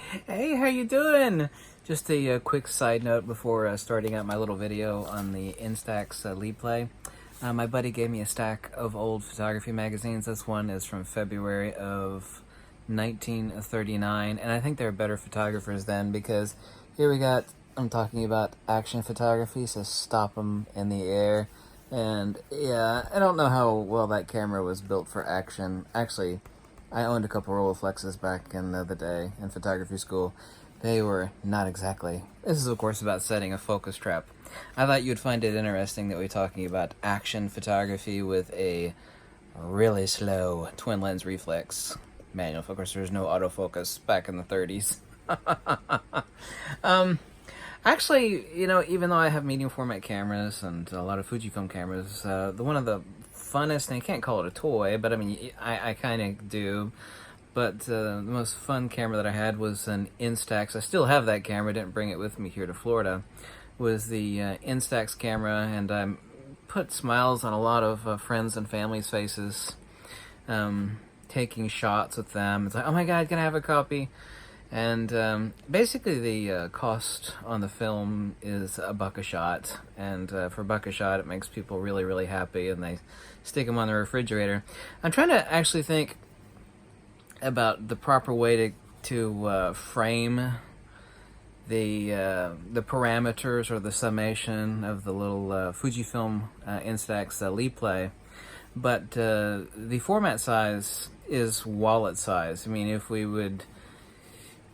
Hey, how you doing? Just a quick side note before starting out my little video on the Instax Liplay. My buddy gave me a stack of old photography magazines. This one is from February of 1939, and I think they're better photographers then, because here I'm talking about action photography, so stop them in the air. And yeah, I don't know how well that camera was built for action. Actually, I owned a couple Rolleiflexes back in the day in photography school. They were not exactly. This is, of course, about setting a focus trap. I thought you'd find it interesting that we're talking about action photography with a really slow twin lens reflex manual. Of course, there's no autofocus back in the 30s. Actually, even though I have medium format cameras and a lot of Fujifilm cameras, one of the funnest, and I can't call it a toy, but I mean, I kind of do, but the most fun camera that I had was an Instax. I still have that camera, didn't bring it with me here to Florida, was the Instax camera, and I put smiles on a lot of friends and family's faces, taking shots with them. It's like, oh my god, can I have a copy? And basically the cost on the film is $1 a shot, and for $1 a shot it makes people really, really happy, and they stick them on the refrigerator. I'm trying to actually think about the proper way to frame the parameters or the summation of the little Fujifilm Instax Liplay, but the format size is wallet size. I mean, if we would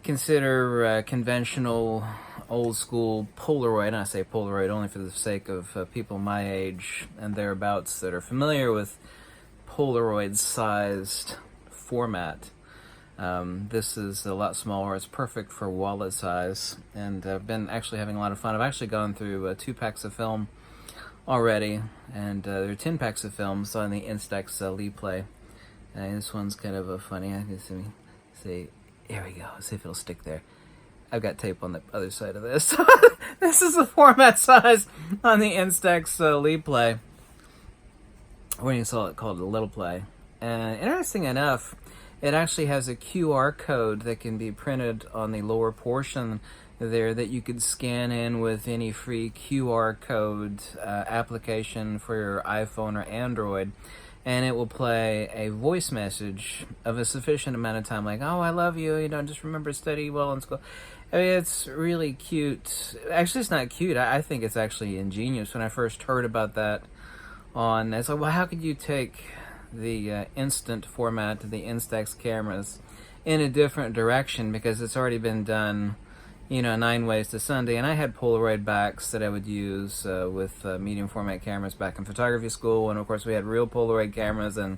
consider conventional old school Polaroid, and I say Polaroid only for the sake of people my age and thereabouts that are familiar with Polaroid sized format. This is a lot smaller. It's perfect for wallet size, and I've been actually having a lot of fun. I've actually gone through 2 packs of film already, and there are 10 packs of films on the Instax Liplay. This one's kind of funny. I can see. There we go. Let's see if it'll stick there. I've got tape on the other side of this. This is the format size on the Instax Liplay. Or you saw it called the Little Play. And interesting enough, it actually has a QR code that can be printed on the lower portion there that you could scan in with any free QR code application for your iPhone or Android. And it will play a voice message of a sufficient amount of time, like, oh, I love you, just remember to study well in school. I mean, it's really cute. Actually, it's not cute. I think it's actually ingenious. When I first heard about that it's like, well, how could you take the instant format to the Instax cameras in a different direction, because it's already been done 9 ways to Sunday. And I had Polaroid backs that I would use with medium format cameras back in photography school, and of course we had real Polaroid cameras, and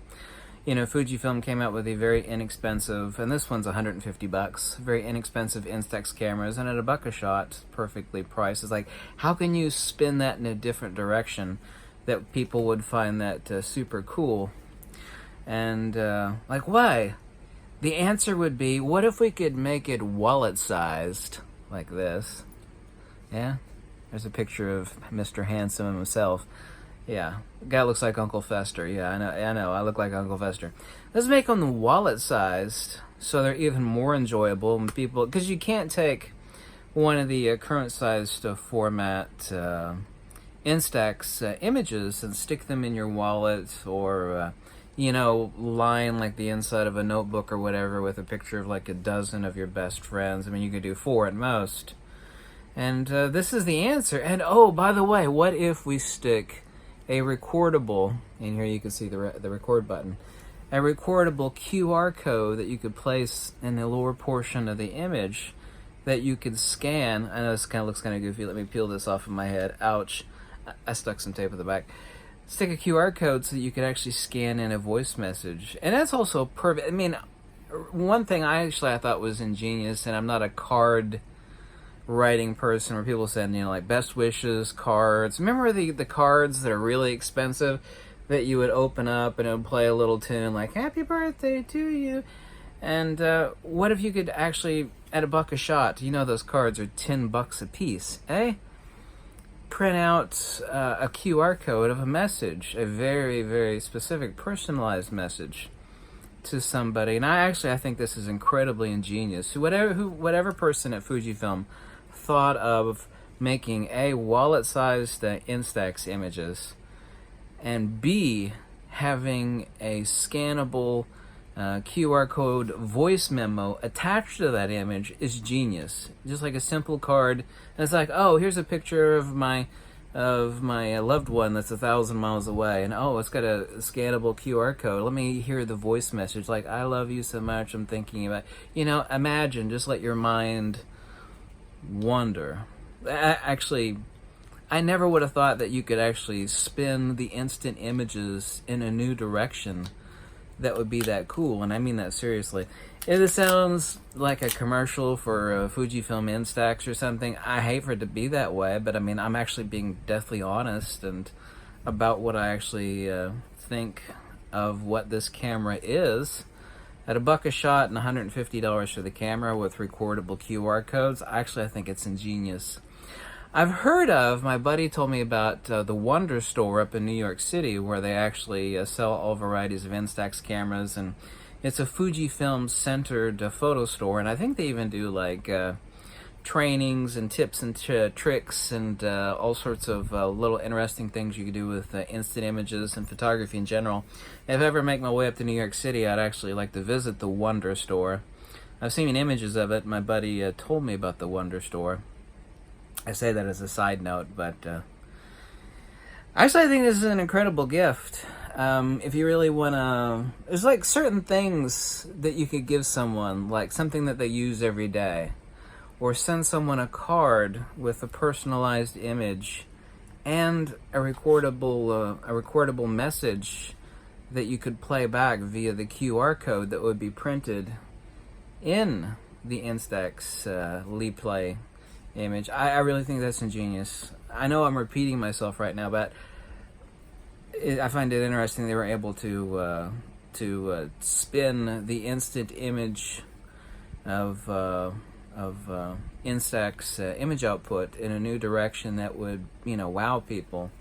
Fujifilm came out with a very inexpensive, and this one's $150, very inexpensive Instax cameras, and at $1 a shot, perfectly priced. It's like, how can you spin that in a different direction that people would find that super cool? And like, why? The answer would be, what if we could make it wallet sized? Like this. Yeah? There's a picture of Mr. Handsome himself. Yeah. The guy looks like Uncle Fester. Yeah, I know. I look like Uncle Fester. Let's make them wallet-sized so they're even more enjoyable. And people, because you can't take one of the current-sized format Instax images and stick them in your wallet, or line like the inside of a notebook or whatever with a picture of like a dozen of your best friends. I mean, you could do 4 at most. And this is the answer. And oh, by the way, what if we stick a recordable, and here you can see the record button, a recordable QR code that you could place in the lower portion of the image that you could scan. I know this kind of looks kind of goofy. Let me peel this off of my head. Ouch. I stuck some tape at the back. Stick a QR code so that you could actually scan in a voice message. And that's also perfect. I mean, one thing I thought was ingenious, and I'm not a card writing person where people send, like best wishes cards. Remember the cards that are really expensive that you would open up and it would play a little tune like happy birthday to you? And what if you could actually, at $1 a shot, those cards are $10 a piece, eh? Print out a QR code of a message, a very, very specific, personalized message, to somebody, and I think this is incredibly ingenious. Whatever person at Fujifilm thought of making A, wallet-sized Instax images, and B, having a scannable QR code voice memo attached to that image is genius. Just like a simple card, and it's like, oh, here's a picture of my loved one that's 1,000 miles away, and oh, it's got a scannable QR code. Let me hear the voice message, like, I love you so much, I'm thinking about, imagine, just let your mind wander. Actually, I never would have thought that you could actually spin the instant images in a new direction that would be that cool, and I mean that seriously. If it sounds like a commercial for Fujifilm Instax or something, I hate for it to be that way, but I mean, I'm actually being deathly honest and about what I actually think of what this camera is. At $1 a shot and $150 for the camera with recordable QR codes, I think it's ingenious. I've heard of, my buddy told me about the WONDERSTORE up in New York City, where they actually sell all varieties of Instax cameras, and it's a Fujifilm-centered photo store, and I think they even do like trainings and tips and tricks and all sorts of little interesting things you can do with instant images and photography in general. If I ever make my way up to New York City, I'd actually like to visit the WONDERSTORE. I've seen images of it. My buddy told me about the WONDERSTORE. I say that as a side note, but I think this is an incredible gift. If you really want to, there's like certain things that you could give someone, like something that they use every day, or send someone a card with a personalized image and a recordable message that you could play back via the QR code that would be printed in the Instax LiPlay image. I really think that's ingenious. I know I'm repeating myself right now, but I find it interesting they were able to spin the instant image of Instax image output in a new direction that would, wow people.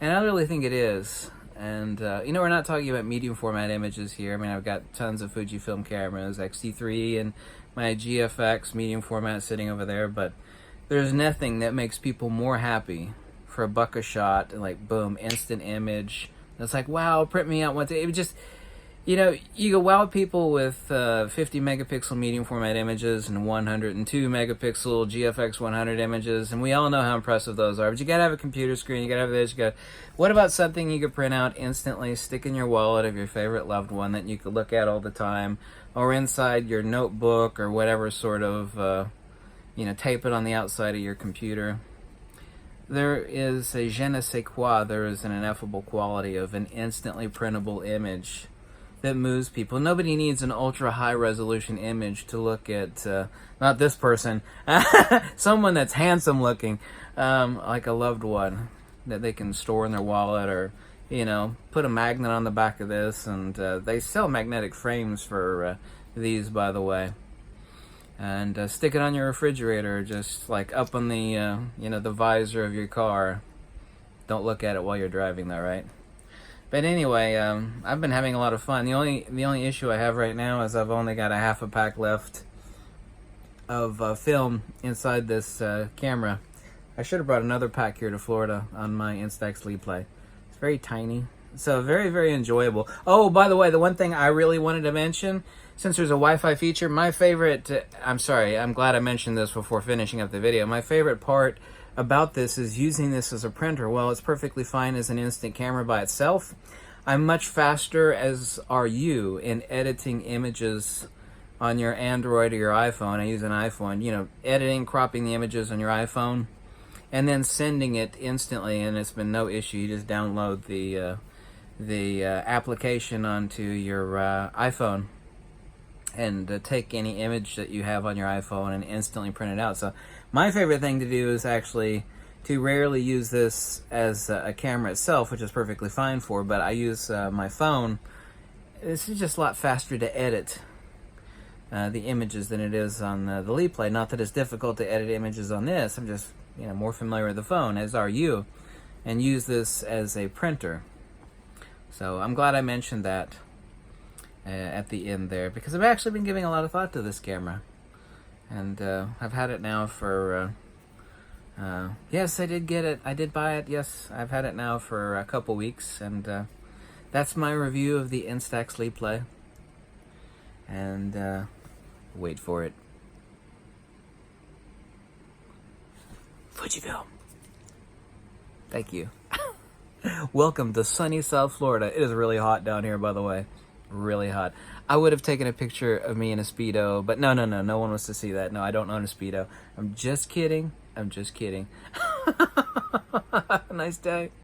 And I really think it is. And we're not talking about medium format images here. I mean, I've got tons of Fujifilm cameras, X-T3 and my GFX medium format sitting over there, but there's nothing that makes people more happy for $1 a shot, and like, boom, instant image. It's like, wow, print me out one day. It just, you can wow people with 50 megapixel medium format images and 102 megapixel GFX 100 images, and we all know how impressive those are. But you gotta have a computer screen, you gotta have this, what about something you could print out instantly, stick in your wallet of your favorite loved one that you could look at all the time, or inside your notebook, or whatever sort of, tape it on the outside of your computer. There is a je ne sais quoi, there is an ineffable quality of an instantly printable image that moves people. Nobody needs an ultra high resolution image to look at, not this person, someone that's handsome looking, like a loved one that they can store in their wallet, or, put a magnet on the back of this, and they sell magnetic frames for these, by the way. And stick it on your refrigerator, just like up on the, the visor of your car. Don't look at it while you're driving though, right? But anyway, I've been having a lot of fun. The only issue I have right now is I've only got a half a pack left of film inside this camera. I should have brought another pack here to Florida on my Instax LiPlay. It's very tiny. So very, very enjoyable. Oh, by the way, the one thing I really wanted to mention, since there's a Wi-Fi feature, my favorite, I'm glad I mentioned this before finishing up the video. My favorite part about this is using this as a printer. Well, it's perfectly fine as an instant camera by itself. I'm much faster, as are you, in editing images on your Android or your iPhone. I use an iPhone, editing, cropping the images on your iPhone, and then sending it instantly, and it's been no issue. You just download the application onto your iPhone and take any image that you have on your iPhone and instantly print it out. So my favorite thing to do is actually to rarely use this as a camera itself, which is perfectly fine for, but I use my phone. This is just a lot faster to edit the images than it is on the LiPlay. Not that it's difficult to edit images on this. I'm just more familiar with the phone, as are you, and use this as a printer. So I'm glad I mentioned that. at the end there, because I've actually been giving a lot of thought to this camera. And I've had it now for, yes, I did get it. I did buy it. Yes, I've had it now for a couple weeks. And that's my review of the Instax Liplay. And wait for it. Fujifilm. Thank you. Welcome to sunny South Florida. It is really hot down here, by the way. Really hot. I would have taken a picture of me in a Speedo, but no one wants to see that. No, I don't own a Speedo. I'm just kidding. I'm just kidding. Have a nice day.